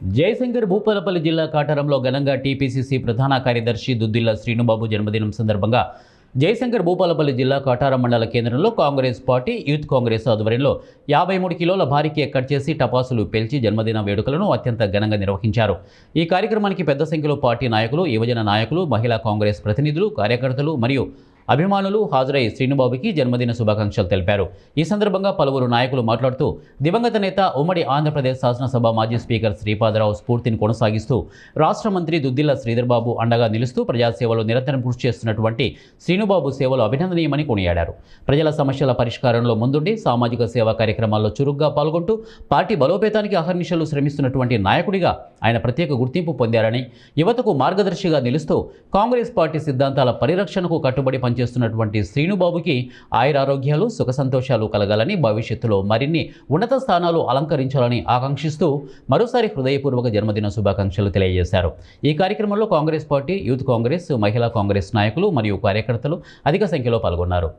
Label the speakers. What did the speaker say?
Speaker 1: జయశంకర్ భూపాలపల్లి జిల్లా కాటారంలో ఘనంగా టీపీసీసీ ప్రధాన కార్యదర్శి దుద్దిల్ల శ్రీనుబాబు జన్మదినం సందర్భంగా జయశంకర్ భూపాలపల్లి జిల్లా కాటారం మండల కేంద్రంలో కాంగ్రెస్ పార్టీ యూత్ కాంగ్రెస్ ఆధ్వర్యంలో 53 కిలోల భారీ కేక్ కట్ చేసి టపాసులు పేల్చి జన్మదిన వేడుకలను అత్యంత ఘనంగా నిర్వహించారు. ఈ కార్యక్రమానికి పెద్ద సంఖ్యలో పార్టీ నాయకులు, యువజన నాయకులు, మహిళా కాంగ్రెస్ ప్రతినిధులు, కార్యకర్తలు మరియు అభిమానులు హాజరై శ్రీనుబాబుకి జన్మదిన శుభాకాంక్షలు తెలిపారు. ఈ సందర్భంగా పలువురు నాయకులు మాట్లాడుతూ దివంగత నేత ఉమ్మడి ఆంధ్రప్రదేశ్ శాసనసభ మాజీ స్పీకర్ శ్రీపాదరావు స్ఫూర్తిని కొనసాగిస్తూ రాష్ట్ర మంత్రి దుద్దిల్ల శ్రీధర్బాబు అండగా నిలుస్తూ ప్రజాసేవలో నిరంతరం కృషి చేస్తున్నటువంటి శ్రీనుబాబు సేవలు అభినందనీయమని కొనియాడారు. ప్రజల సమస్యల పరిష్కారంలో ముందుండి సామాజిక సేవా కార్యక్రమాల్లో చురుగ్గా పాల్గొంటూ పార్టీ బలోపేతానికి అహర్నిశలు శ్రమిస్తున్నటువంటి నాయకుడిగా ఆయన ప్రత్యేక గుర్తింపు పొందారని, యువతకు మార్గదర్శిగా నిలుస్తూ కాంగ్రెస్ పార్టీ సిద్ధాంతాల పరిరక్షణకు కట్టుబడి చేస్తున్నటువంటి శ్రీనుబాబుకి ఆయురారోగ్యాలు, సుఖ సంతోషాలు కలగాలని, భవిష్యత్తులో మరిన్ని ఉన్నత స్థానాలు అలంకరించాలని ఆకాంక్షిస్తూ మరోసారి హృదయపూర్వక జన్మదిన శుభాకాంక్షలు తెలియజేశారు. ఈ కార్యక్రమంలో కాంగ్రెస్ పార్టీ, యూత్ కాంగ్రెస్, మహిళా కాంగ్రెస్ నాయకులు మరియు కార్యకర్తలు అధిక సంఖ్యలో పాల్గొన్నారు.